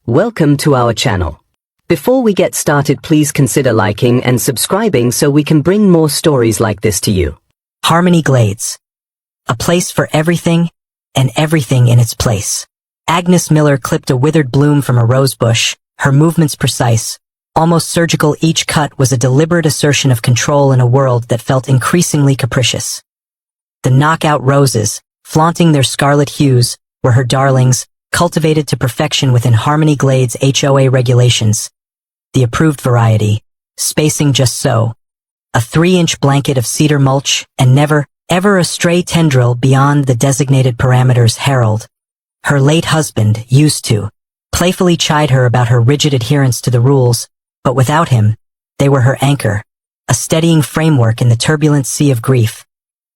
Welcome to our channel. Before we get started, please consider liking and subscribing so we can bring more stories like this to you. Harmony Glades. A place for everything and everything in its place. Agnes Miller clipped a withered bloom from a rose bush, her movements precise, almost surgical. Each cut was a deliberate assertion of control in a world that felt increasingly capricious. The knockout roses, flaunting their scarlet hues, were her darlings, cultivated to perfection within Harmony Glades HOA regulations. The approved variety, spacing just so, a 3-inch blanket of cedar mulch, and never, ever a stray tendril beyond the designated parameters. Harold, her late husband, used to playfully chide her about her rigid adherence to the rules, but without him, they were her anchor, a steadying framework in the turbulent sea of grief.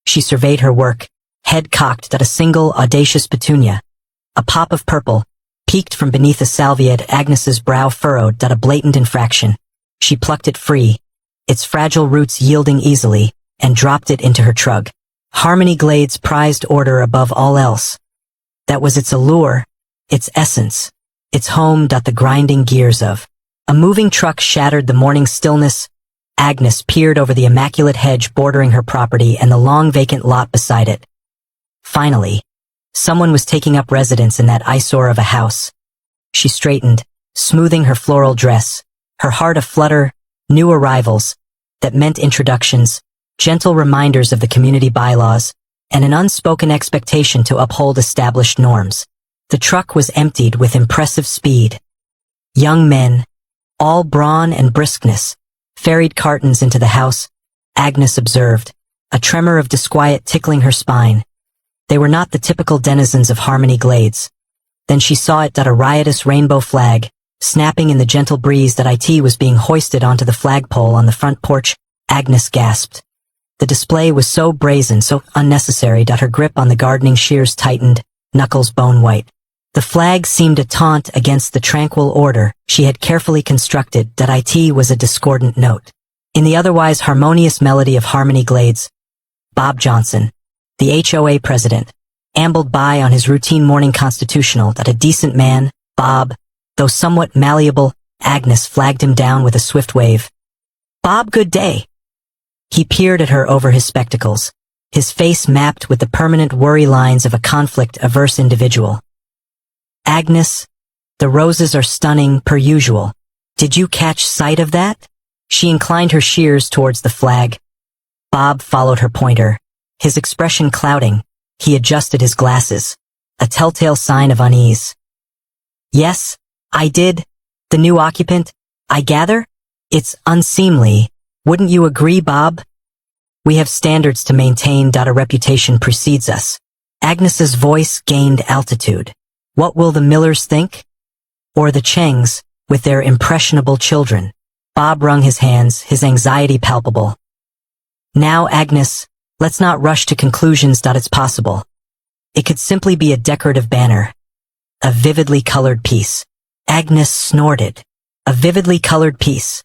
She surveyed her work, head cocked at a single audacious petunia. A pop of purple, peeked from beneath a salvia at Agnes's brow, furrowed at a blatant infraction. She plucked it free, its fragile roots yielding easily, and dropped it into her trug. Harmony Glades prized order above all else. That was its allure, its essence, its home. The grinding gears of a moving truck shattered the morning stillness. Agnes peered over the immaculate hedge bordering her property and the long vacant lot beside it. Finally, someone was taking up residence in that eyesore of a house. She straightened, smoothing her floral dress, her heart aflutter. New arrivals, that meant introductions, gentle reminders of the community bylaws, and an unspoken expectation to uphold established norms. The truck was emptied with impressive speed. Young men, all brawn and briskness, ferried cartons into the house. Agnes observed, a tremor of disquiet tickling her spine. They were not the typical denizens of Harmony Glades. Then she saw it. A riotous rainbow flag, snapping in the gentle breeze. It was being hoisted onto the flagpole on the front porch. Agnes gasped. The display was so brazen, so unnecessary. Her grip on the gardening shears tightened, knuckles bone white. The flag seemed a taunt against the tranquil order she had carefully constructed. It was a discordant note in the otherwise harmonious melody of Harmony Glades. Bob Johnson, the HOA president, ambled by on his routine morning constitutional. A decent man, Bob, though somewhat malleable. Agnes flagged him down with a swift wave. "Bob, good day." He peered at her over his spectacles, his face mapped with the permanent worry lines of a conflict-averse individual. "Agnes, the roses are stunning per usual. Did you catch sight of that?" She inclined her shears towards the flag. Bob followed her pointer, his expression clouding. He adjusted his glasses, a telltale sign of unease. "Yes, I did. The new occupant, I gather? It's unseemly. Wouldn't you agree, Bob? We have standards to maintain. A reputation precedes us." Agnes's voice gained altitude. "What will the Millers think? Or the Chengs, with their impressionable children?" Bob wrung his hands, his anxiety palpable. "Now, Agnes, let's not rush to conclusions. It's possible. It could simply be a decorative banner. A vividly colored piece." Agnes snorted. "A vividly colored piece.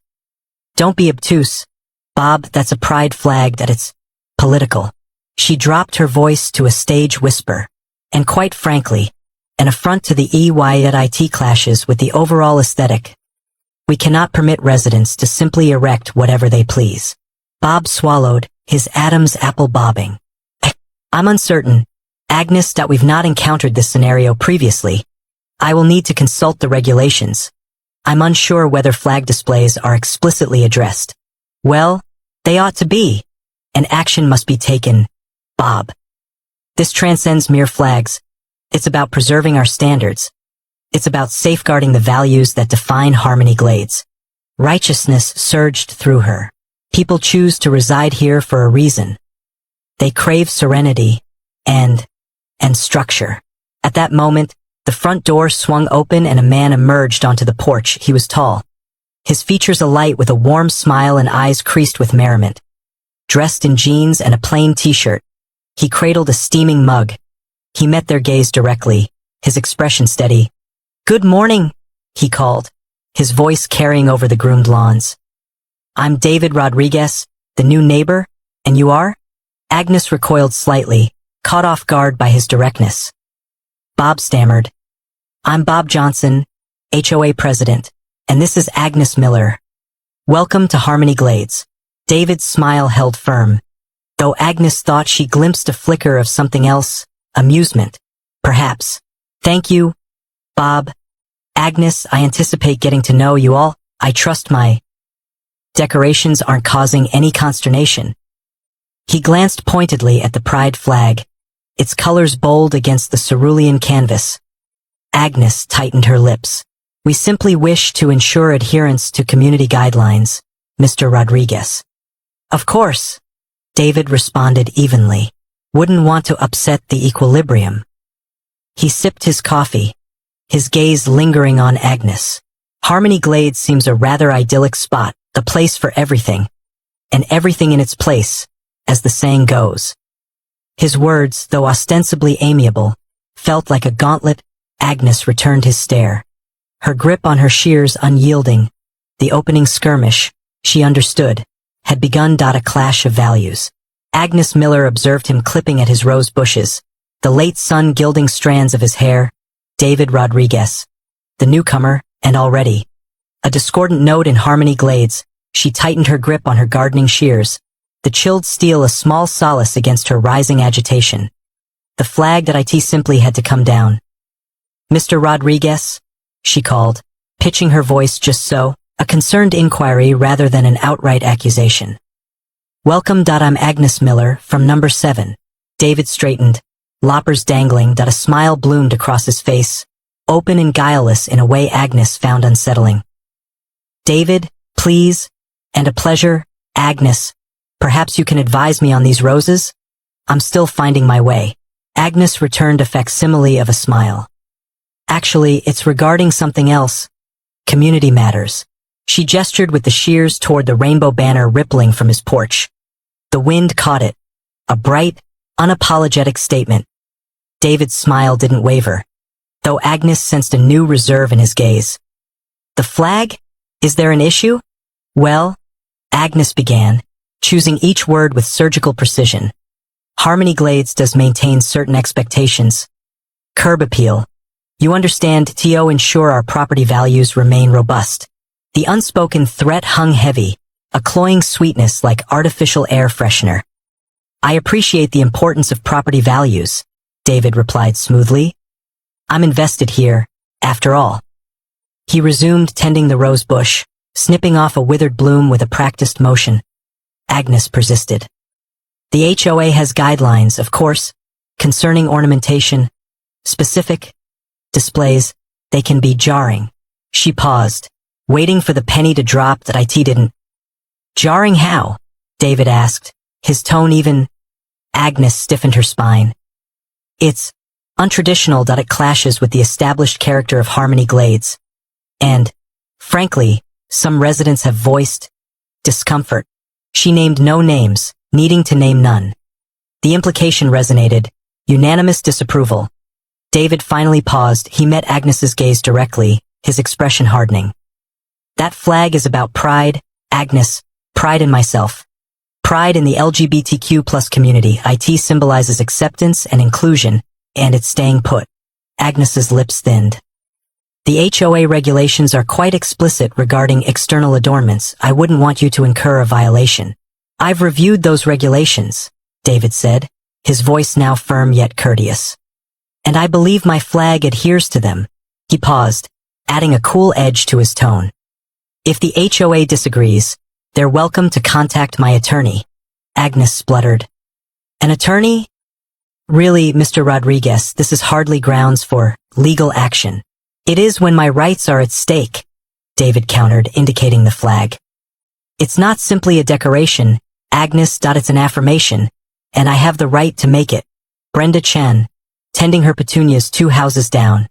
Don't be obtuse, Bob. That's a pride flag. It's political." She dropped her voice to a stage whisper. "And quite frankly, an affront to the EYIT clashes with the overall aesthetic. We cannot permit residents to simply erect whatever they please." Bob swallowed, his Adam's apple bobbing. "I'm uncertain, Agnes, that we've not encountered this scenario previously. I will need to consult the regulations. I'm unsure whether flag displays are explicitly addressed." "Well, they ought to be, and action must be taken, Bob. This transcends mere flags. It's about preserving our standards. It's about safeguarding the values that define Harmony Glades." Righteousness surged through her. People choose to reside here for a reason. They crave serenity and structure. At that moment, the front door swung open and a man emerged onto the porch. He was tall, his features alight with a warm smile and eyes creased with merriment. Dressed in jeans and a plain t-shirt, he cradled a steaming mug. He met their gaze directly, his expression steady. "Good morning," he called, his voice carrying over the groomed lawns. "I'm David Rodriguez, the new neighbor, and you are?" Agnes recoiled slightly, caught off guard by his directness. Bob stammered, "I'm Bob Johnson, HOA president, and this is Agnes Miller. Welcome to Harmony Glades. David's smile held firm, though Agnes thought she glimpsed a flicker of something else, amusement, perhaps. Thank you, Bob. Agnes, I anticipate getting to know you all. I trust my decorations aren't causing any consternation. He glanced pointedly at the pride flag, its colors bold against the cerulean canvas. Agnes tightened her lips. We simply wish to ensure adherence to community guidelines, Mr. Rodriguez. Of course, David responded evenly. Wouldn't want to upset the equilibrium. He sipped his coffee, his gaze lingering on Agnes. Harmony Glades seems a rather idyllic spot, a place for everything, and everything in its place, as the saying goes. His words, though ostensibly amiable, felt like a gauntlet. Agnes returned his stare, her grip on her shears unyielding. The opening skirmish, she understood, had begun. A clash of values. Agnes Miller observed him clipping at his rose bushes, the late sun gilding strands of his hair. David Rodriguez, the newcomer, and already a discordant note in Harmony Glades. She tightened her grip on her gardening shears, the chilled steel a small solace against her rising agitation. The flag that it simply had to come down. Mr. Rodriguez, she called, pitching her voice just so, a concerned inquiry rather than an outright accusation. Welcome. I'm Agnes Miller, from number 7. David straightened, loppers dangling. A smile bloomed across his face, open and guileless in a way Agnes found unsettling. David, please, and a pleasure. Agnes, perhaps you can advise me on these roses? I'm still finding my way. Agnes returned a facsimile of a smile. Actually, it's regarding something else. Community matters. She gestured with the shears toward the rainbow banner rippling from his porch. The wind caught it. A bright, unapologetic statement. David's smile didn't waver, though Agnes sensed a new reserve in his gaze. The flag? Is there an issue? Well, Agnes began, choosing each word with surgical precision. Harmony Glades does maintain certain expectations. Curb appeal. You understand, to ensure our property values remain robust. The unspoken threat hung heavy, a cloying sweetness like artificial air freshener. I appreciate the importance of property values, David replied smoothly. I'm invested here, after all. He resumed tending the rose bush, snipping off a withered bloom with a practiced motion. Agnes persisted. The HOA has guidelines, of course, concerning ornamentation. Specific displays, they can be jarring. She paused, waiting for the penny to drop that it didn't. Jarring how? David asked, his tone even. Agnes stiffened her spine. It's untraditional. It clashes with the established character of Harmony Glades. And, frankly, some residents have voiced discomfort. She named no names, needing to name none. The implication resonated, unanimous disapproval. David finally paused. He met Agnes's gaze directly, his expression hardening. That flag is about pride, Agnes, pride in myself. Pride in the LGBTQ+ community. It symbolizes acceptance and inclusion, and it's staying put. Agnes's lips thinned. The HOA regulations are quite explicit regarding external adornments. I wouldn't want you to incur a violation. I've reviewed those regulations, David said, his voice now firm yet courteous. And I believe my flag adheres to them. He paused, adding a cool edge to his tone. If the HOA disagrees, they're welcome to contact my attorney. Agnes spluttered. An attorney? Really, Mr. Rodriguez, this is hardly grounds for legal action. It is when my rights are at stake, David countered, indicating the flag. It's not simply a decoration, Agnes. It's an affirmation, and I have the right to make it. Brenda Chen, tending her petunias 2 houses down,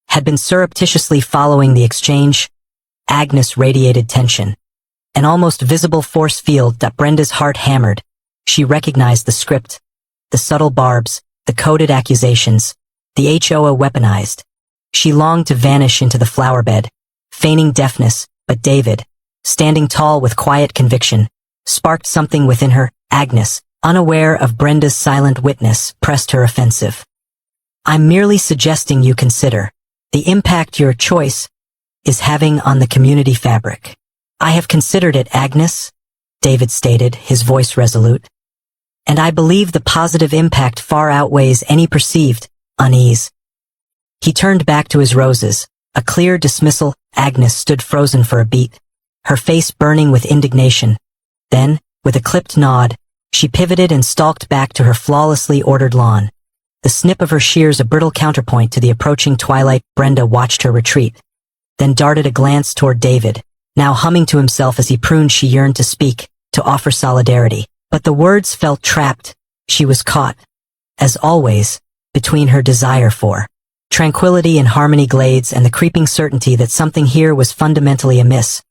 had been surreptitiously following the exchange. Agnes radiated tension, an almost visible force field. Brenda's heart hammered. She recognized the script, the subtle barbs, the coded accusations, the HOA weaponized. She longed to vanish into the flower bed, feigning deafness, but David, standing tall with quiet conviction, sparked something within her. Agnes, unaware of Brenda's silent witness, pressed her offensive. I'm merely suggesting you consider the impact your choice. is having on the community fabric. I have considered it, Agnes, David stated, his voice resolute. And I believe the positive impact far outweighs any perceived unease. He turned back to his roses, a clear dismissal. Agnes stood frozen for a beat, her face burning with indignation. Then, with a clipped nod, she pivoted and stalked back to her flawlessly ordered lawn. The snip of her shears a brittle counterpoint to the approaching twilight. Brenda watched her retreat, then darted a glance toward David, now humming to himself as he pruned. She yearned to speak, to offer solidarity, but the words felt trapped. She was caught, as always, between her desire for tranquility in Harmony Glades and the creeping certainty that something here was fundamentally amiss.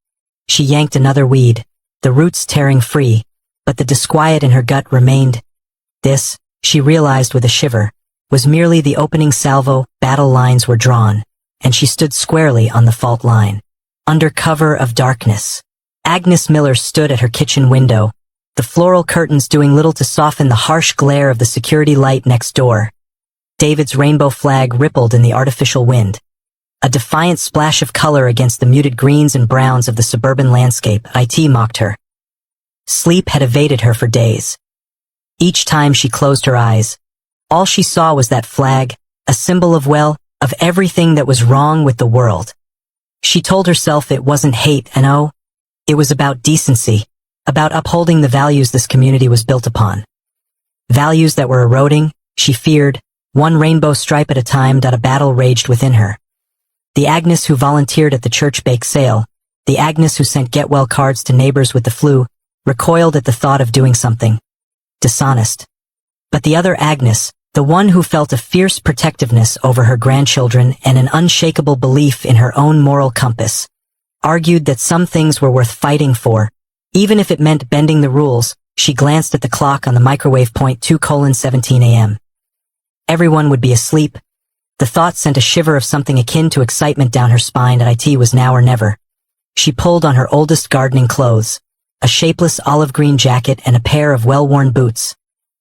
She yanked another weed, the roots tearing free, but the disquiet in her gut remained. This, she realized with a shiver, was merely the opening salvo. Battle lines were drawn, and she stood squarely on the fault line. Under cover of darkness, Agnes Miller stood at her kitchen window, the floral curtains doing little to soften the harsh glare of the security light next door. David's rainbow flag rippled in the artificial wind, a defiant splash of color against the muted greens and browns of the suburban landscape. It mocked her. Sleep had evaded her for days. Each time she closed her eyes, all she saw was that flag, a symbol of, well, of everything that was wrong with the world. She told herself it wasn't hate, and oh, it was about decency, about upholding the values this community was built upon. Values that were eroding, she feared, one rainbow stripe at a time. A battle raged within her. The Agnes who volunteered at the church bake sale, the Agnes who sent get-well cards to neighbors with the flu, recoiled at the thought of doing something dishonest. But the other Agnes, the one who felt a fierce protectiveness over her grandchildren and an unshakable belief in her own moral compass, argued that some things were worth fighting for, even if it meant bending the rules. She glanced at the clock on the microwave. 2:17 a.m. Everyone would be asleep. The thought sent a shiver of something akin to excitement down her spine. It was now or never. She pulled on her oldest gardening clothes, a shapeless olive green jacket and a pair of well-worn boots.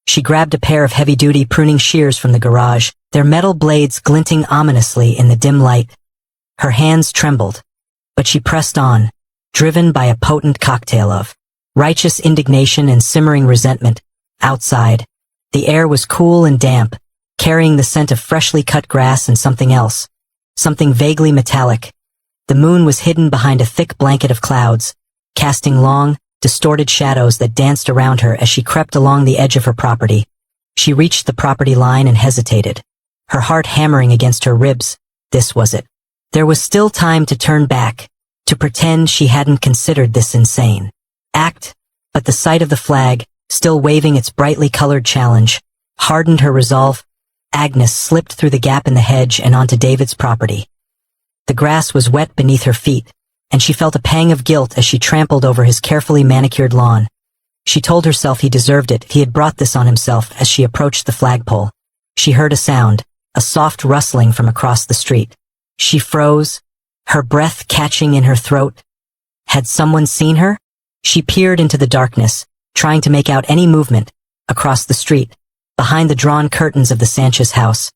She grabbed a pair of heavy-duty pruning shears from the garage, their metal blades glinting ominously in the dim light. Her hands trembled, but she pressed on, driven by a potent cocktail of righteous indignation and simmering resentment. Outside, the air was cool and damp, carrying the scent of freshly cut grass and something else, something vaguely metallic. The moon was hidden behind a thick blanket of clouds, casting long, distorted shadows that danced around her as she crept along the edge of her property. She reached the property line and hesitated, her heart hammering against her ribs. This was it. There was still time to turn back, to pretend she hadn't considered this insane act, but the sight of the flag, still waving its brightly colored challenge, hardened her resolve. Agnes slipped through the gap in the hedge and onto David's property. The grass was wet beneath her feet, and she felt a pang of guilt as she trampled over his carefully manicured lawn. She told herself he deserved it. He had brought this on himself. As she approached the flagpole, she heard a sound, a soft rustling from across the street. She froze, her breath catching in her throat. Had someone seen her? She peered into the darkness, trying to make out any movement. Across the street, behind the drawn curtains of the Sanchez house,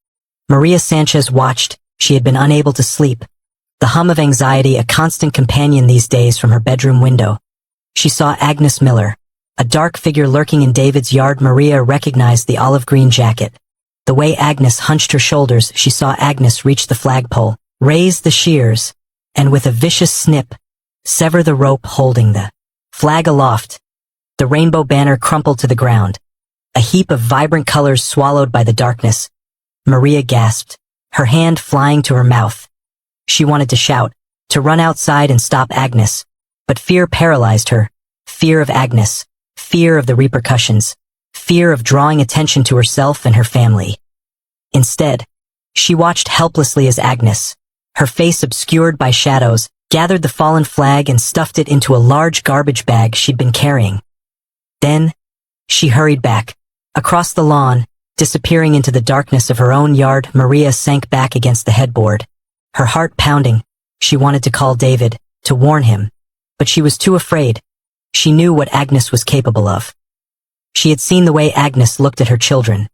Maria Sanchez watched. She had been unable to sleep, the hum of anxiety a constant companion these days from her bedroom window. She saw Agnes Miller, a dark figure lurking in David's yard. Maria recognized the olive green jacket. The way Agnes hunched her shoulders, she saw Agnes reach the flagpole, raise the shears, and with a vicious snip, sever the rope holding the flag aloft. The rainbow banner crumpled to the ground, a heap of vibrant colors swallowed by the darkness. Maria gasped, her hand flying to her mouth. She wanted to shout, to run outside and stop Agnes, but fear paralyzed her. Fear of Agnes, fear of the repercussions, fear of drawing attention to herself and her family. Instead, she watched helplessly as Agnes, her face obscured by shadows, gathered the fallen flag and stuffed it into a large garbage bag she'd been carrying. Then, she hurried back, across the lawn, disappearing into the darkness of her own yard. Maria sank back against the headboard, her heart pounding. She wanted to call David, to warn him, but she was too afraid. She knew what Agnes was capable of. She had seen the way Agnes looked at her children,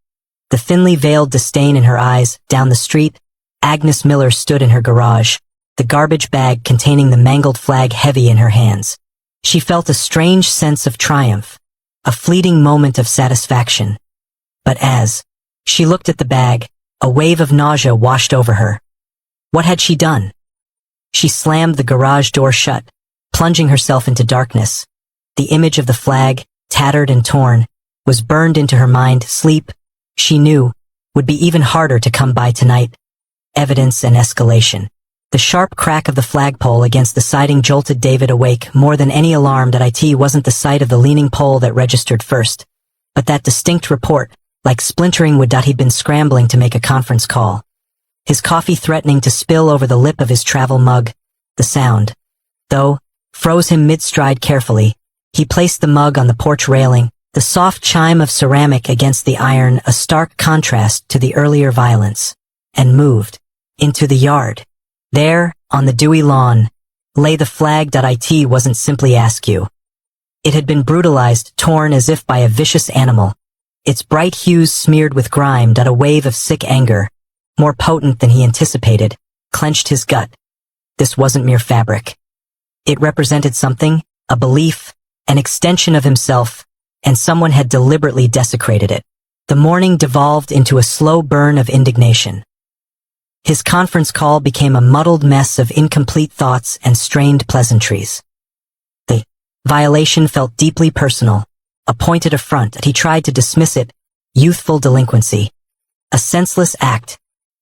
the thinly veiled disdain in her eyes. Down the street, Agnes Miller stood in her garage, the garbage bag containing the mangled flag heavy in her hands. She felt a strange sense of triumph, a fleeting moment of satisfaction. But as she looked at the bag, a wave of nausea washed over her. What had she done? She slammed the garage door shut, plunging herself into darkness. The image of the flag, tattered and torn, was burned into her mind. Sleep, she knew, would be even harder to come by tonight. Evidence and escalation. The sharp crack of the flagpole against the siding jolted David awake. More than any alarm that it wasn't the sight of the leaning pole that registered first, but that distinct report, like splintering wood. He'd been scrambling to make a conference call, his coffee threatening to spill over the lip of his travel mug. The sound, though, froze him mid-stride. Carefully, he placed the mug on the porch railing, the soft chime of ceramic against the iron a stark contrast to the earlier violence, and moved into the yard. There, on the dewy lawn, lay the flag. It wasn't simply askew. It had been brutalized, torn as if by a vicious animal, its bright hues smeared with grime. A wave of sick anger, more potent than he anticipated, clenched his gut. This wasn't mere fabric. It represented something, a belief, an extension of himself, and someone had deliberately desecrated it. The morning devolved into a slow burn of indignation. His conference call became a muddled mess of incomplete thoughts and strained pleasantries. The violation felt deeply personal, a pointed affront. He tried to dismiss it, youthful delinquency, a senseless act,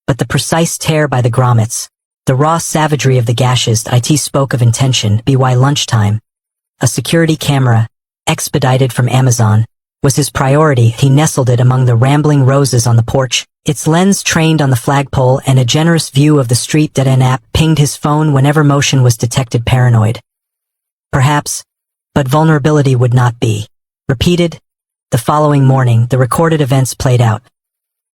but the precise tear by the grommets, the raw savagery of the gashes. It spoke of intention. By lunchtime, a security camera, expedited from Amazon, was his priority. He nestled it among the rambling roses on the porch, its lens trained on the flagpole and a generous view of the street. An app pinged his phone whenever motion was detected. Paranoid, perhaps, but vulnerability would not be. Repeated. The following morning, the recorded events played out.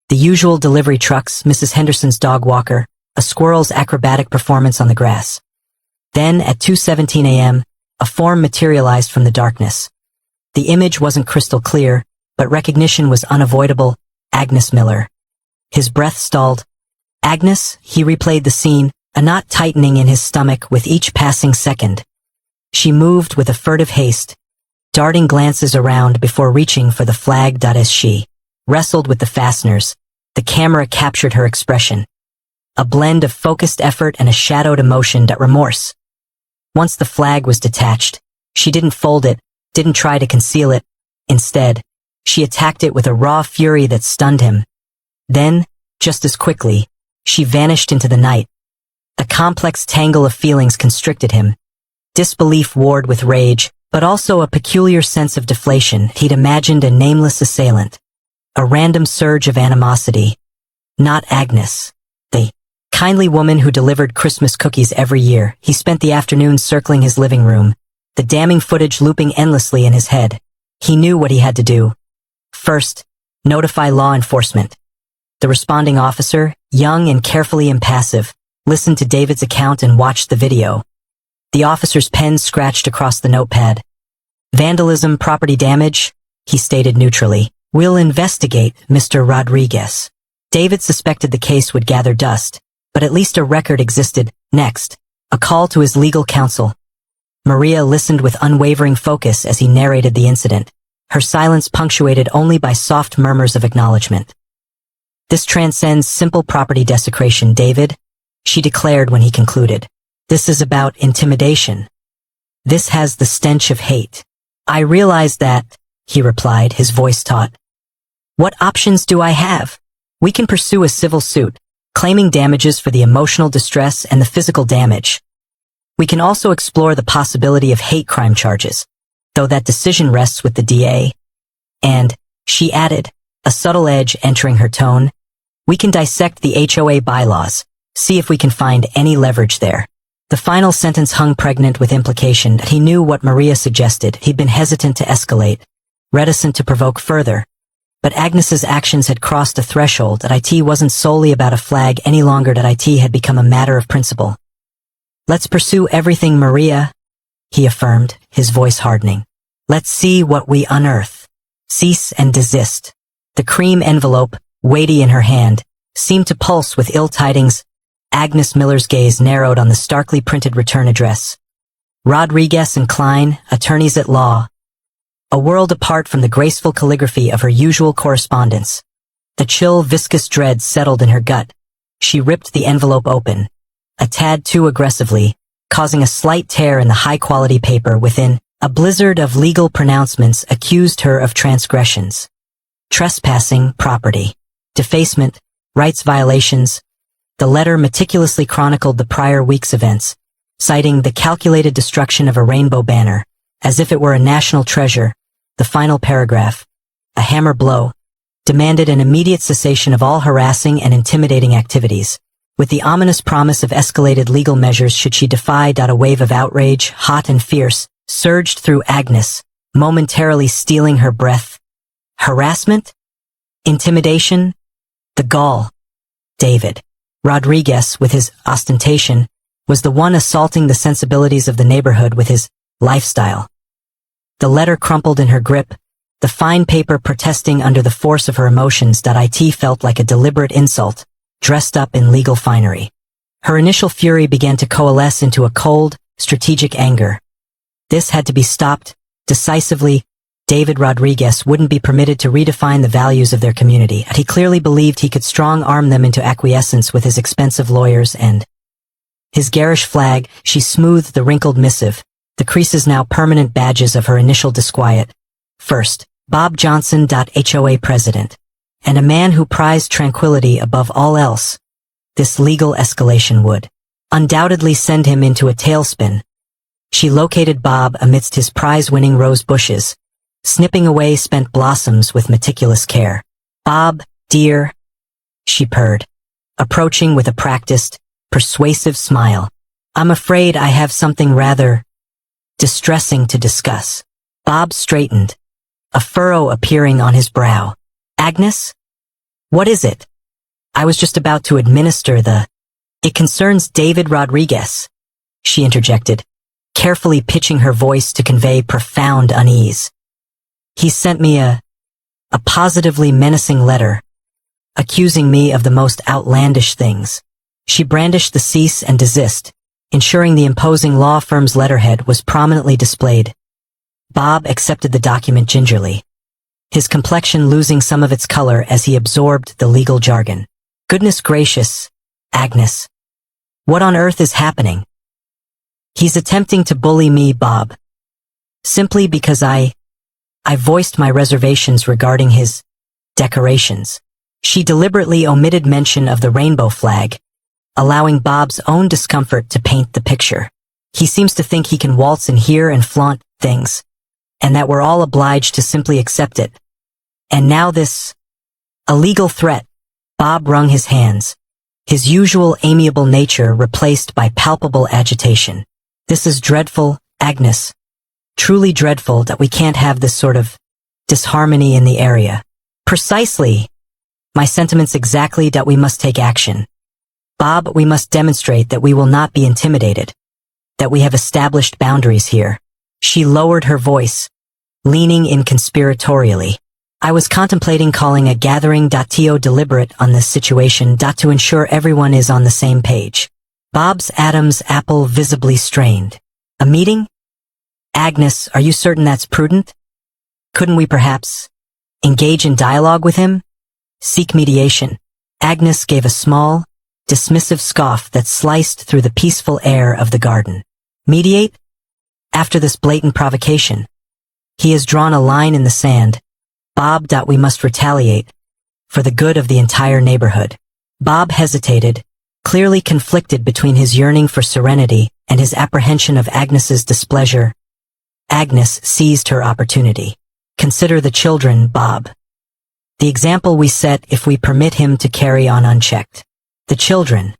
The usual delivery trucks, Mrs. Henderson's dog walker, a squirrel's acrobatic performance on the grass. Then, at 2:17 a.m., a form materialized from the darkness. The image wasn't crystal clear, but recognition was unavoidable. Agnes Miller. His breath stalled. Agnes, he replayed the scene, a knot tightening in his stomach with each passing second. She moved with a furtive haste, darting glances around before reaching for the flag. As she wrestled with the fasteners, the camera captured her expression. A blend of focused effort and a shadowed emotion. Remorse. Once the flag was detached, she didn't fold it, didn't try to conceal it. Instead, she attacked it with a raw fury that stunned him. Then, just as quickly, she vanished into the night. A complex tangle of feelings constricted him. Disbelief warred with rage, but also a peculiar sense of deflation. He'd imagined a nameless assailant. A random surge of animosity. Not Agnes, the kindly woman who delivered Christmas cookies every year. He spent the afternoon circling his living room, the damning footage looping endlessly in his head. He knew what he had to do. First, notify law enforcement. The responding officer, young and carefully impassive, listened to David's account and watched the video. The officer's pen scratched across the notepad. Vandalism, property damage, he stated neutrally. We'll investigate, Mr. Rodriguez. David suspected the case would gather dust, but at least a record existed. Next, a call to his legal counsel. Maria listened with unwavering focus as he narrated the incident, her silence punctuated only by soft murmurs of acknowledgement. This transcends simple property desecration, David, she declared when he concluded. This is about intimidation. This has the stench of hate. I realize that, he replied, his voice taut. What options do I have? We can pursue a civil suit, claiming damages for the emotional distress and the physical damage. We can also explore the possibility of hate crime charges, though that decision rests with the DA. And, she added, a subtle edge entering her tone, we can dissect the HOA bylaws, see if we can find any leverage there. The final sentence hung pregnant with implication that he knew what Maria suggested. He'd been hesitant to escalate, reticent to provoke further. But Agnes's actions had crossed a threshold. That it wasn't solely about a flag any longer. That it had become a matter of principle. Let's pursue everything, Maria, he affirmed, his voice hardening. Let's see what we unearth. Cease and desist. The cream envelope, weighty in her hand, seemed to pulse with ill tidings. Agnes Miller's gaze narrowed on the starkly printed return address. Rodriguez and Klein, attorneys at law. A world apart from the graceful calligraphy of her usual correspondence. A chill, viscous dread settled in her gut. She ripped the envelope open, a tad too aggressively, causing a slight tear in the high-quality paper within. A blizzard of legal pronouncements accused her of transgressions. Trespassing, property, defacement, rights violations. The letter meticulously chronicled the prior week's events, citing the calculated destruction of a rainbow banner, as if it were a national treasure. The final paragraph, a hammer blow, demanded an immediate cessation of all harassing and intimidating activities, with the ominous promise of escalated legal measures should she defy. A wave of outrage, hot and fierce, surged through Agnes, momentarily stealing her breath. Harassment? Intimidation? The gall. David Rodriguez, with his ostentation, was the one assaulting the sensibilities of the neighborhood with his lifestyle. The letter crumpled in her grip, the fine paper protesting under the force of her emotions. It felt like a deliberate insult, dressed up in legal finery. Her initial fury began to coalesce into a cold, strategic anger. This had to be stopped, decisively. David Rodriguez wouldn't be permitted to redefine the values of their community, and he clearly believed he could strong-arm them into acquiescence with his expensive lawyers and his garish flag. She smoothed the wrinkled missive, the creases now permanent badges of her initial disquiet. First, Bob Johnson. HOA president, and a man who prized tranquility above all else. This legal escalation would undoubtedly send him into a tailspin. She located Bob amidst his prize-winning rose bushes, snipping away spent blossoms with meticulous care. "Bob, dear," she purred, approaching with a practiced, persuasive smile. "I'm afraid I have something rather distressing to discuss." Bob straightened, a furrow appearing on his brow. "Agnes? What is it?" "I was just about to administer the—" "It concerns David Rodriguez," she interjected, carefully pitching her voice to convey profound unease. "He sent me a positively menacing letter, accusing me of the most outlandish things." She brandished the cease and desist, ensuring the imposing law firm's letterhead was prominently displayed. Bob accepted the document gingerly, his complexion losing some of its color as he absorbed the legal jargon. "Goodness gracious, Agnes. What on earth is happening?" "He's attempting to bully me, Bob. Simply because I voiced my reservations regarding his decorations." She deliberately omitted mention of the rainbow flag, allowing Bob's own discomfort to paint the picture. "He seems to think he can waltz in here and flaunt things, and that we're all obliged to simply accept it. And now this, a legal threat." Bob wrung his hands, his usual amiable nature replaced by palpable agitation. "This is dreadful, Agnes. Truly dreadful that we can't have this sort of disharmony in the area." "Precisely. My sentiments exactly. That we must take action. Bob, we must demonstrate that we will not be intimidated, that we have established boundaries here." She lowered her voice, leaning in conspiratorially. "I was contemplating calling a gathering. To deliberate on this situation. To ensure everyone is on the same page." Bob's Adam's apple visibly strained. "A meeting? Agnes, are you certain that's prudent? Couldn't we perhaps engage in dialogue with him? Seek mediation?" Agnes gave a small, dismissive scoff that sliced through the peaceful air of the garden. "Mediate? After this blatant provocation? He has drawn a line in the sand. Bob. We must retaliate, for the good of the entire neighborhood." Bob hesitated, clearly conflicted between his yearning for serenity and his apprehension of Agnes's displeasure. Agnes seized her opportunity. "Consider the children, Bob. The example we set if we permit him to carry on unchecked. The children.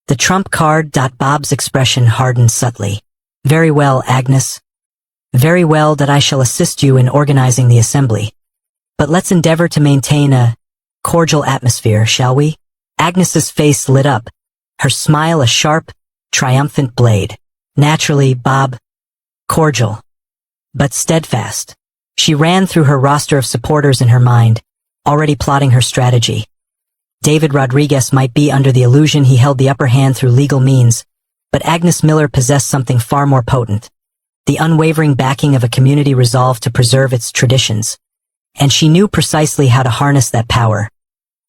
The trump card. Bob's expression hardened subtly. "Very well, Agnes. Very well. I shall assist you in organizing the assembly. But let's endeavor to maintain a cordial atmosphere, shall we?" Agnes's face lit up, her smile a sharp, triumphant blade. "Naturally, Bob. Cordial. But steadfast." She ran through her roster of supporters in her mind, already plotting her strategy. David Rodriguez might be under the illusion he held the upper hand through legal means, but Agnes Miller possessed something far more potent. The unwavering backing of a community resolved to preserve its traditions. And she knew precisely how to harness that power.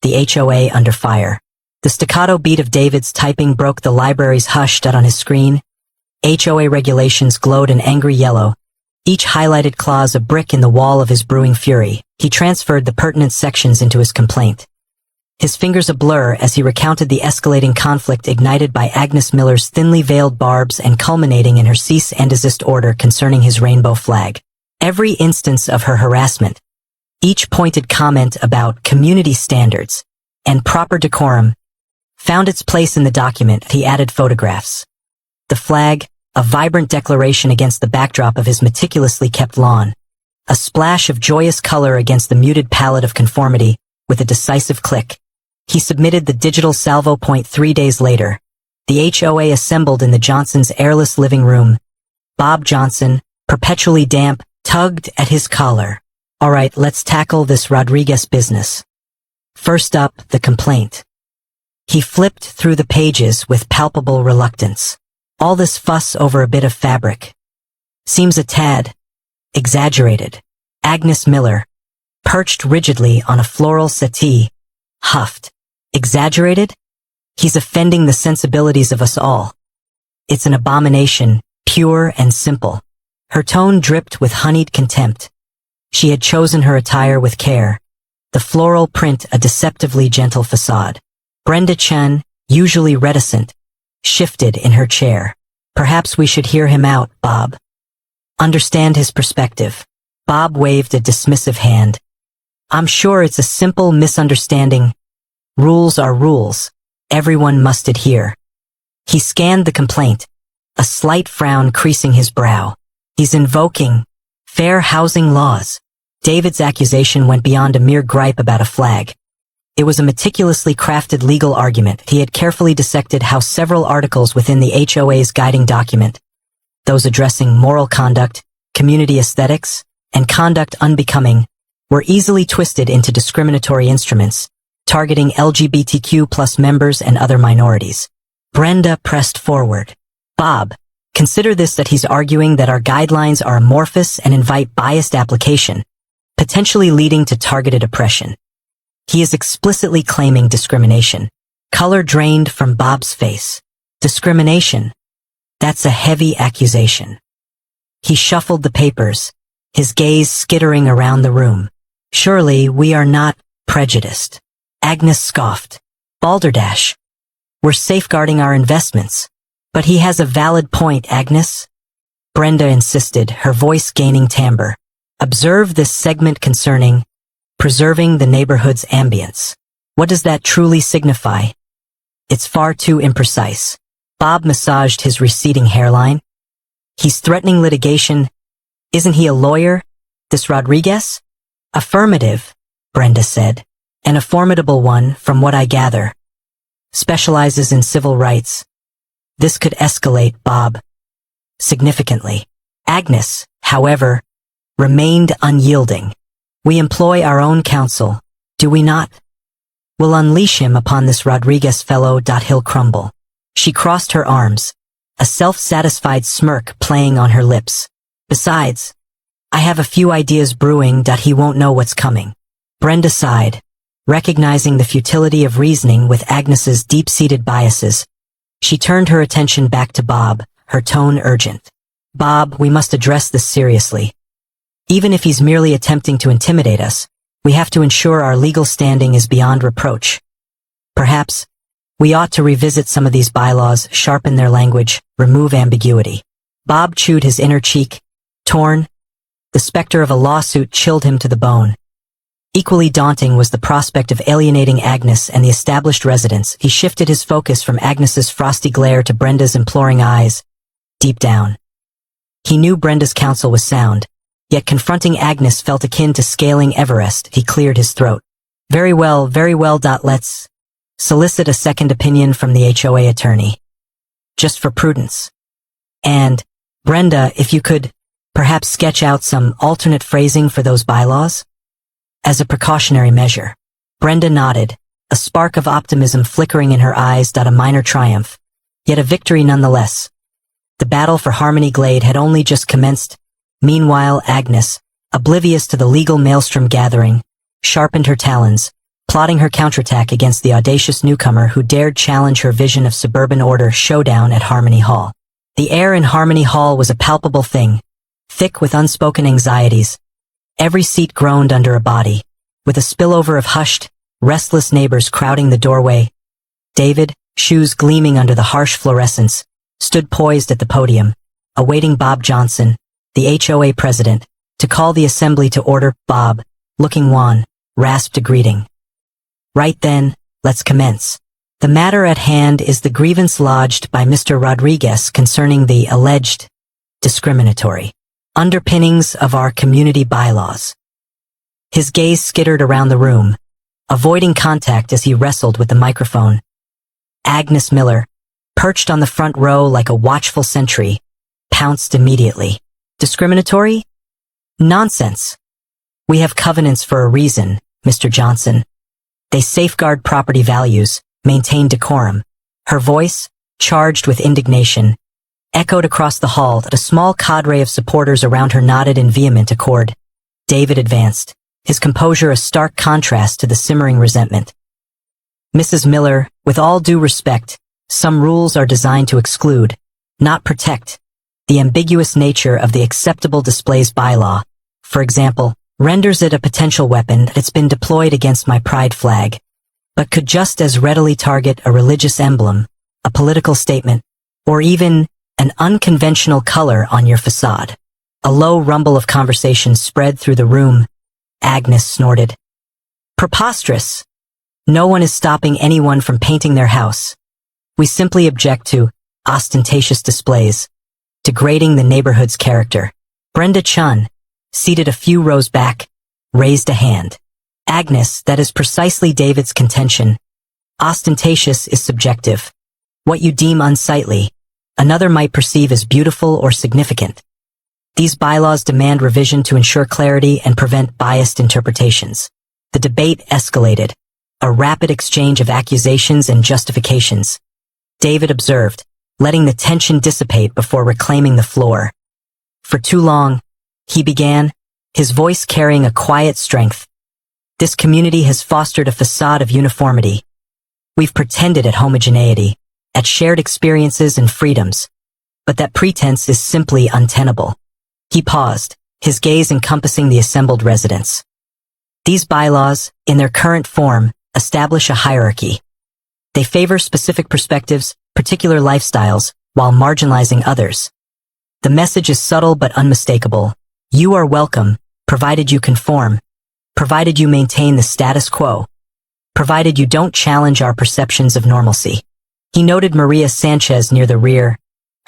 The HOA under fire. The staccato beat of David's typing broke the library's hush that on his screen. HOA regulations glowed an angry yellow, each highlighted clause a brick in the wall of his brewing fury. He transferred the pertinent sections into his complaint. His fingers a blur as he recounted the escalating conflict ignited by Agnes Miller's thinly veiled barbs and culminating in her cease and desist order concerning his rainbow flag. Every instance of her harassment, each pointed comment about community standards and proper decorum, found its place in the document. He added photographs. The flag, a vibrant declaration against the backdrop of his meticulously kept lawn. A splash of joyous color against the muted palette of conformity. With a decisive click, he submitted the digital salvo. 3 days later, the HOA assembled in the Johnsons' airless living room. Bob Johnson, perpetually damp, tugged at his collar. All right, let's tackle this Rodriguez business. First up, the complaint. He flipped through the pages with palpable reluctance. All this fuss over a bit of fabric seems a tad exaggerated. Agnes Miller, perched rigidly on a floral settee, huffed. Exaggerated? He's offending the sensibilities of us all. It's an abomination, pure and simple. Her tone dripped with honeyed contempt. She had chosen her attire with care. The floral print a deceptively gentle facade. Brenda Chen, usually reticent, shifted in her chair. Perhaps we should hear him out, Bob. Understand his perspective. Bob waved a dismissive hand. I'm sure it's a simple misunderstanding. Rules are rules. Everyone must adhere. He scanned the complaint, a slight frown creasing his brow. He's invoking fair housing laws. David's accusation went beyond a mere gripe about a flag. It was a meticulously crafted legal argument. He had carefully dissected how several articles within the HOA's guiding document, those addressing moral conduct, community aesthetics, and conduct unbecoming, were easily twisted into discriminatory instruments, targeting LGBTQ+ members and other minorities. Brenda pressed forward. Bob, consider this that he's arguing that our guidelines are amorphous and invite biased application, potentially leading to targeted oppression. He is explicitly claiming discrimination. Color drained from Bob's face. Discrimination. That's a heavy accusation. He shuffled the papers, his gaze skittering around the room. Surely we are not prejudiced. Agnes scoffed. Balderdash. We're safeguarding our investments. But he has a valid point, Agnes. Brenda insisted, her voice gaining timbre. Observe this segment concerning preserving the neighborhood's ambience. What does that truly signify? It's far too imprecise. Bob massaged his receding hairline. He's threatening litigation. Isn't he a lawyer, this Rodriguez? Affirmative, Brenda said. And a formidable one, from what I gather. Specializes in civil rights. This could escalate, Bob. Significantly. Agnes, however, remained unyielding. We employ our own counsel, do we not? We'll unleash him upon this Rodriguez fellow. He'll crumble. She crossed her arms, a self-satisfied smirk playing on her lips. Besides, I have a few ideas brewing. He won't know what's coming. Brenda sighed, recognizing the futility of reasoning with Agnes's deep-seated biases. She turned her attention back to Bob, her tone urgent. Bob, we must address this seriously. Even if he's merely attempting to intimidate us, we have to ensure our legal standing is beyond reproach. Perhaps, we ought to revisit some of these bylaws, sharpen their language, remove ambiguity. Bob chewed his inner cheek, torn. The specter of a lawsuit chilled him to the bone. Equally daunting was the prospect of alienating Agnes and the established residents. He shifted his focus from Agnes's frosty glare to Brenda's imploring eyes. Deep down, he knew Brenda's counsel was sound, yet confronting Agnes felt akin to scaling Everest. He cleared his throat. Very well, very well. Let's solicit a second opinion from the HOA attorney. Just for prudence. And, Brenda, if you could perhaps sketch out some alternate phrasing for those bylaws? As a precautionary measure. Brenda nodded, a spark of optimism flickering in her eyes. A minor triumph, yet a victory nonetheless. The battle for Harmony Glade had only just commenced. Meanwhile, Agnes, oblivious to the legal maelstrom gathering, sharpened her talons, plotting her counterattack against the audacious newcomer who dared challenge her vision of suburban order showdown at Harmony Hall. The air in Harmony Hall was a palpable thing, thick with unspoken anxieties. Every seat groaned under a body, with a spillover of hushed, restless neighbors crowding the doorway. David, shoes gleaming under the harsh fluorescence, stood poised at the podium, awaiting Bob Johnson, the HOA president, to call the assembly to order. Bob, looking wan, rasped a greeting. Right then, let's commence. The matter at hand is the grievance lodged by Mr. Rodriguez concerning the alleged discriminatory underpinnings of our community bylaws. His gaze skittered around the room, avoiding contact as he wrestled with the microphone. Agnes Miller, perched on the front row like a watchful sentry, pounced immediately. Discriminatory? Nonsense. We have covenants for a reason, Mr. Johnson. They safeguard property values, maintain decorum. Her voice, charged with indignation, echoed across the hall that a small cadre of supporters around her nodded in vehement accord. David advanced, his composure a stark contrast to the simmering resentment. Mrs. Miller, with all due respect, some rules are designed to exclude, not protect, the ambiguous nature of the acceptable displays bylaw, for example, renders it a potential weapon that's been deployed against my pride flag, but could just as readily target a religious emblem, a political statement, or even an unconventional color on your facade. A low rumble of conversation spread through the room. Agnes snorted. Preposterous! No one is stopping anyone from painting their house. We simply object to ostentatious displays, degrading the neighborhood's character. Brenda Chun, seated a few rows back, raised a hand. Agnes, that is precisely David's contention. Ostentatious is subjective. What you deem unsightly, another might perceive as beautiful or significant. These bylaws demand revision to ensure clarity and prevent biased interpretations. The debate escalated, a rapid exchange of accusations and justifications. David observed, letting the tension dissipate before reclaiming the floor. For too long, he began, his voice carrying a quiet strength. This community has fostered a facade of uniformity. We've pretended at homogeneity, at shared experiences and freedoms, but that pretense is simply untenable. He paused, his gaze encompassing the assembled residents. These bylaws, in their current form, establish a hierarchy. They favor specific perspectives, particular lifestyles, while marginalizing others. The message is subtle but unmistakable. You are welcome, provided you conform, provided you maintain the status quo, provided you don't challenge our perceptions of normalcy. He noted Maria Sanchez near the rear.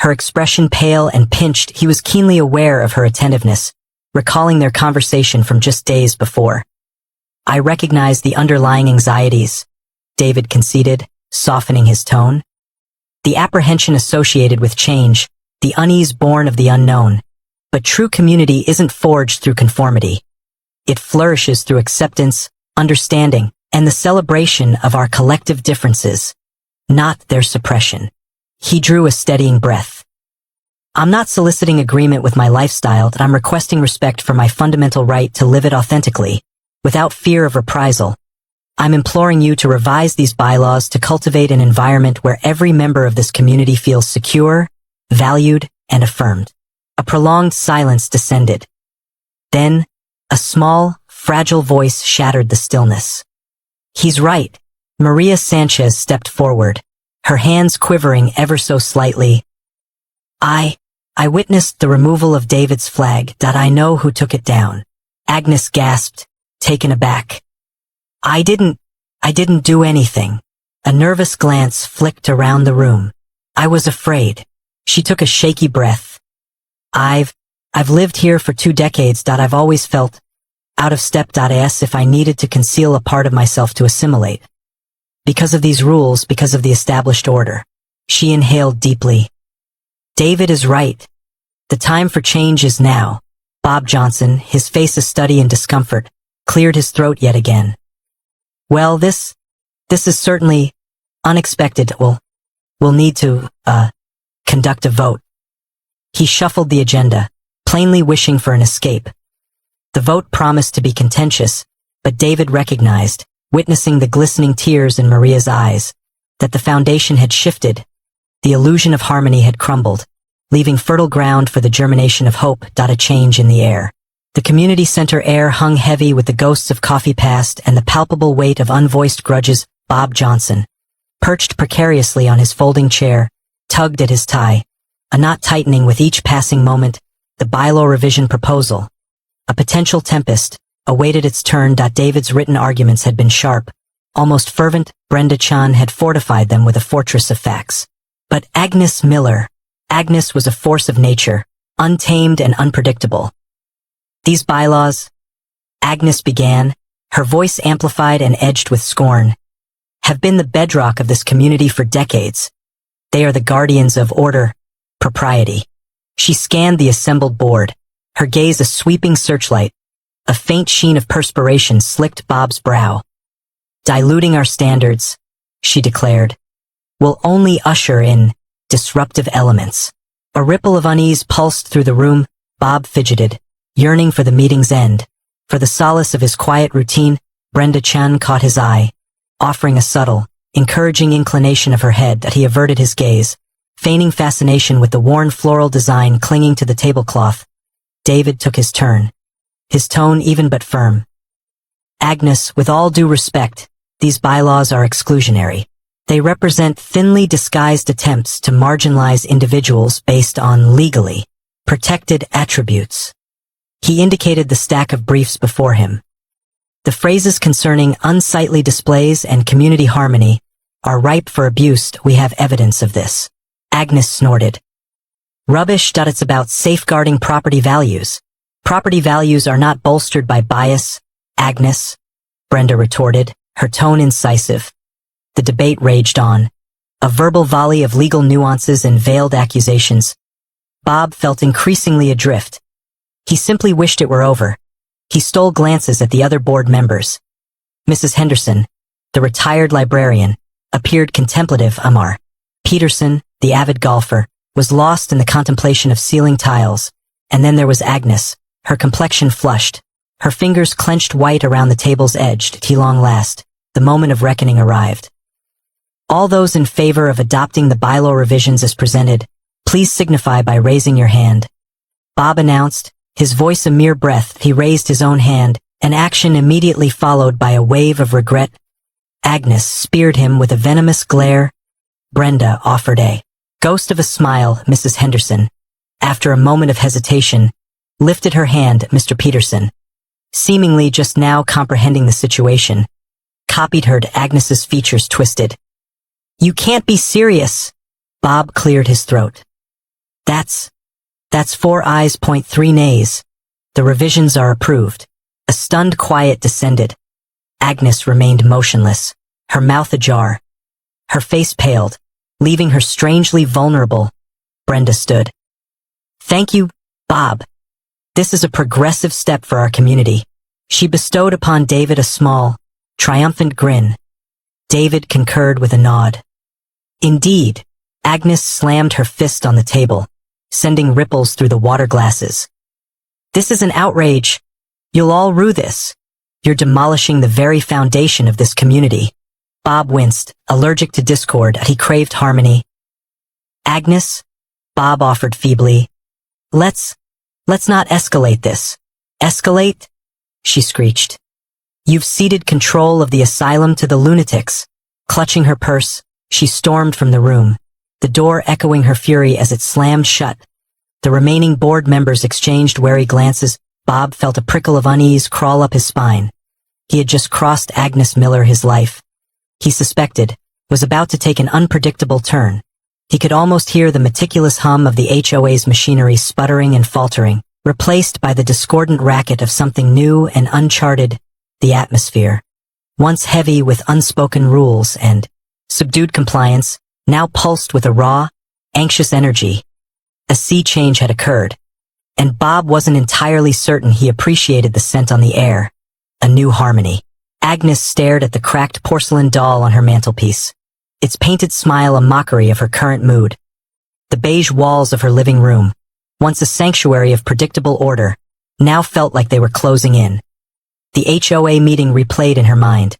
Her expression pale and pinched, he was keenly aware of her attentiveness, recalling their conversation from just days before. I recognize the underlying anxieties, David conceded, softening his tone. The apprehension associated with change, the unease born of the unknown. But true community isn't forged through conformity. It flourishes through acceptance, understanding, and the celebration of our collective differences, not their suppression. He drew a steadying breath. I'm not soliciting agreement with my lifestyle, that I'm requesting respect for my fundamental right to live it authentically, without fear of reprisal. I'm imploring you to revise these bylaws to cultivate an environment where every member of this community feels secure, valued, and affirmed. A prolonged silence descended. Then, a small, fragile voice shattered the stillness. He's right. Maria Sanchez stepped forward, her hands quivering ever so slightly. I witnessed the removal of David's flag. I know who took it down. Agnes gasped, taken aback. I didn't do anything. A nervous glance flicked around the room. I was afraid. She took a shaky breath. I've lived here for 2 decades. I've always felt out of step. As if I needed to conceal a part of myself to assimilate. Because of these rules, because of the established order. She inhaled deeply. David is right. The time for change is now. Bob Johnson, his face a study in discomfort, cleared his throat yet again. Well, this This is certainly unexpected. We'll need to, conduct a vote. He shuffled the agenda, plainly wishing for an escape. The vote promised to be contentious, but David recognized, witnessing the glistening tears in Maria's eyes, that the foundation had shifted. The illusion of harmony had crumbled, leaving fertile ground for the germination of hope. A change in the air. The community center air hung heavy with the ghosts of coffee past and the palpable weight of unvoiced grudges. Bob Johnson, perched precariously on his folding chair, tugged at his tie, a knot tightening with each passing moment. The bylaw revision proposal, a potential tempest, awaited its turn. David's written arguments had been sharp, almost fervent. Brenda Chan had fortified them with a fortress of facts. But Agnes was a force of nature, untamed and unpredictable. These bylaws, Agnes began, her voice amplified and edged with scorn, have been the bedrock of this community for decades. They are the guardians of order, propriety. She scanned the assembled board, her gaze a sweeping searchlight. A faint sheen of perspiration slicked Bob's brow. Diluting our standards, she declared, will only usher in disruptive elements. A ripple of unease pulsed through the room. Bob fidgeted, yearning for the meeting's end. For the solace of his quiet routine, Brenda Chan caught his eye, offering a subtle, encouraging inclination of her head. That he averted his gaze, feigning fascination with the worn floral design clinging to the tablecloth. David took his turn, his tone even but firm. Agnes, with all due respect, these bylaws are exclusionary. They represent thinly disguised attempts to marginalize individuals based on legally protected attributes. He indicated the stack of briefs before him. The phrases concerning unsightly displays and community harmony are ripe for abuse. We have evidence of this. Agnes snorted. Rubbish. It's about safeguarding property values. Property values are not bolstered by bias, Agnes, Brenda retorted, her tone incisive. The debate raged on, a verbal volley of legal nuances and veiled accusations. Bob felt increasingly adrift. He simply wished it were over. He stole glances at the other board members. Mrs. Henderson, the retired librarian, appeared contemplative. Amar Peterson, the avid golfer, was lost in the contemplation of ceiling tiles. And then there was Agnes, her complexion flushed, her fingers clenched white around the table's edge. At long last, the moment of reckoning arrived. All those in favor of adopting the bylaw revisions as presented, please signify by raising your hand. Bob announced, his voice a mere breath. He raised his own hand, an action immediately followed by a wave of regret. Agnes speared him with a venomous glare. Brenda offered a ghost of a smile. Mrs. Henderson, after a moment of hesitation, lifted her hand. Mr. Peterson, seemingly just now comprehending the situation, copied her. Agnes's features twisted. You can't be serious. Bob cleared his throat. That's 4 ayes, 3 nays. The revisions are approved. A stunned quiet descended. Agnes remained motionless, her mouth ajar. Her face paled, leaving her strangely vulnerable. Brenda stood. Thank you, Bob. This is a progressive step for our community. She bestowed upon David a small, triumphant grin. David concurred with a nod. Indeed, Agnes slammed her fist on the table, sending ripples through the water glasses. This is an outrage. You'll all rue this. You're demolishing the very foundation of this community. Bob winced, allergic to discord. He craved harmony. Agnes, Bob offered feebly. Let's not escalate this. Escalate? She screeched. You've ceded control of the asylum to the lunatics. Clutching her purse, she stormed from the room, the door echoing her fury as it slammed shut. The remaining board members exchanged wary glances. Bob felt a prickle of unease crawl up his spine. He had just crossed Agnes Miller. His life, he suspected, was about to take an unpredictable turn. He could almost hear the meticulous hum of the HOA's machinery sputtering and faltering, replaced by the discordant racket of something new and uncharted. The atmosphere, once heavy with unspoken rules and subdued compliance, now pulsed with a raw, anxious energy. A sea change had occurred, and Bob wasn't entirely certain he appreciated the scent on the air. A new harmony. Agnes stared at the cracked porcelain doll on her mantelpiece, its painted smile a mockery of her current mood. The beige walls of her living room, once a sanctuary of predictable order, now felt like they were closing in. The HOA meeting replayed in her mind.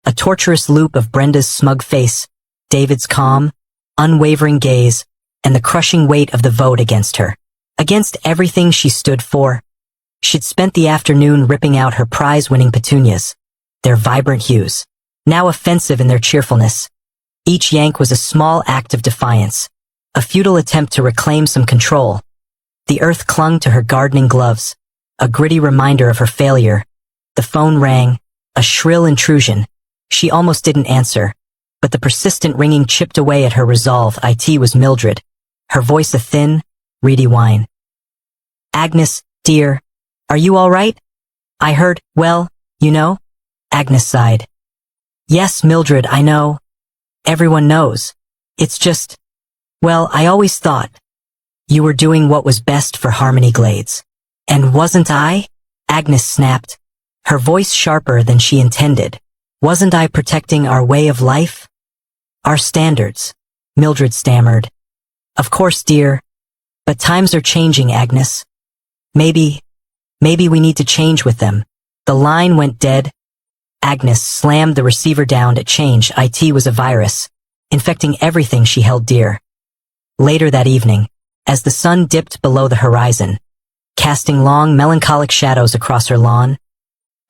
A torturous loop of Brenda's smug face, David's calm, unwavering gaze, and the crushing weight of the vote against her. Against everything she stood for. She'd spent the afternoon ripping out her prize-winning petunias, their vibrant hues, now offensive in their cheerfulness. Each yank was a small act of defiance, a futile attempt to reclaim some control. The earth clung to her gardening gloves, a gritty reminder of her failure. The phone rang, a shrill intrusion. She almost didn't answer, but the persistent ringing chipped away at her resolve. It was Mildred, her voice a thin, reedy whine. "Agnes, dear, are you all right? I heard, well, you know?" Agnes sighed. "Yes, Mildred, I know. Everyone knows. It's just, well, I always thought you were doing what was best for Harmony Glades. And wasn't I?" Agnes snapped, her voice sharper than she intended. "Wasn't I protecting our way of life? Our standards?" Mildred stammered. "Of course, dear. But times are changing, Agnes. Maybe we need to change with them." The line went dead. Agnes slammed the receiver down. It was a virus, infecting everything she held dear. Later that evening, as the sun dipped below the horizon, casting long, melancholic shadows across her lawn,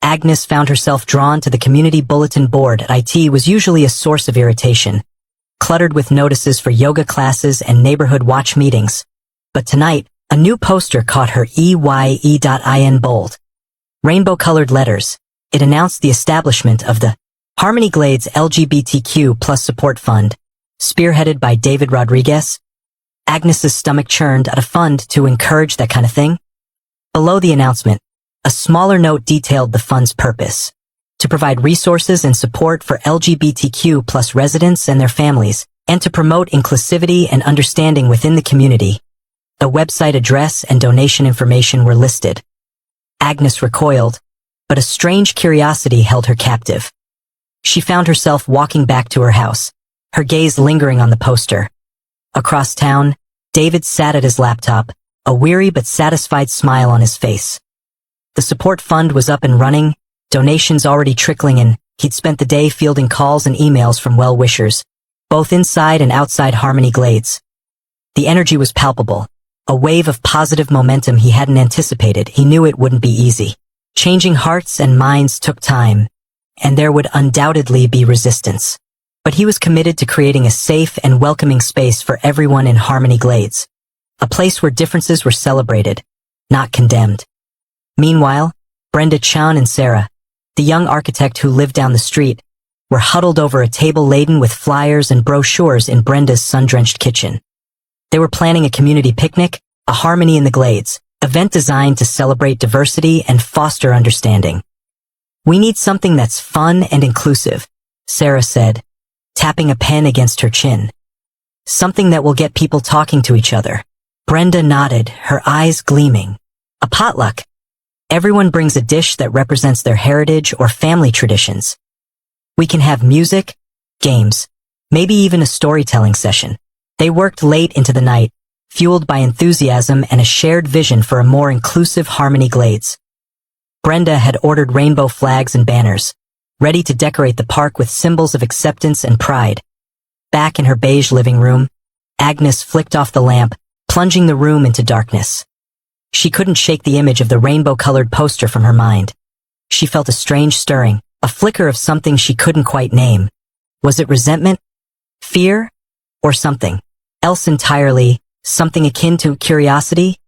Agnes found herself drawn to the community bulletin board. It was usually a source of irritation, cluttered with notices for yoga classes and neighborhood watch meetings. But tonight, a new poster caught her in bold. Rainbow-colored letters. It announced the establishment of the Harmony Glades LGBTQ+ Support Fund, spearheaded by David Rodriguez. Agnes's stomach churned. At a fund to encourage that kind of thing? Below the announcement, a smaller note detailed the fund's purpose: to provide resources and support for LGBTQ+ residents and their families, and to promote inclusivity and understanding within the community. A website address and donation information were listed. Agnes recoiled, but a strange curiosity held her captive. She found herself walking back to her house, her gaze lingering on the poster. Across town, David sat at his laptop, a weary but satisfied smile on his face. The support fund was up and running, donations already trickling in. He'd spent the day fielding calls and emails from well-wishers, both inside and outside Harmony Glades. The energy was palpable, a wave of positive momentum he hadn't anticipated. He knew it wouldn't be easy. Changing hearts and minds took time, and there would undoubtedly be resistance. But he was committed to creating a safe and welcoming space for everyone in Harmony Glades, a place where differences were celebrated, not condemned. Meanwhile, Brenda, Chan, and Sarah, the young architect who lived down the street, were huddled over a table laden with flyers and brochures in Brenda's sun-drenched kitchen. They were planning a community picnic, a Harmony in the Glades, event designed to celebrate diversity and foster understanding. "We need something that's fun and inclusive," Sarah said, tapping a pen against her chin. "Something that will get people talking to each other." Brenda nodded, her eyes gleaming. "A potluck. Everyone brings a dish that represents their heritage or family traditions. We can have music, games, maybe even a storytelling session." They worked late into the night, fueled by enthusiasm and a shared vision for a more inclusive Harmony Glades. Brenda had ordered rainbow flags and banners, ready to decorate the park with symbols of acceptance and pride. Back in her beige living room, Agnes flicked off the lamp, plunging the room into darkness. She couldn't shake the image of the rainbow-colored poster from her mind. She felt a strange stirring, a flicker of something she couldn't quite name. Was it resentment? Fear? Or something else entirely? Something akin to curiosity?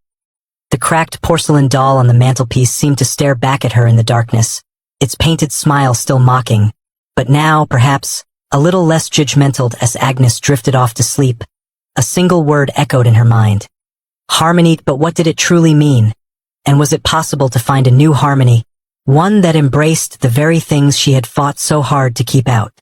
The cracked porcelain doll on the mantelpiece seemed to stare back at her in the darkness, its painted smile still mocking, but now, perhaps, a little less judgmental. As Agnes drifted off to sleep, a single word echoed in her mind. Harmony. But what did it truly mean? And was it possible to find a new harmony, one that embraced the very things she had fought so hard to keep out?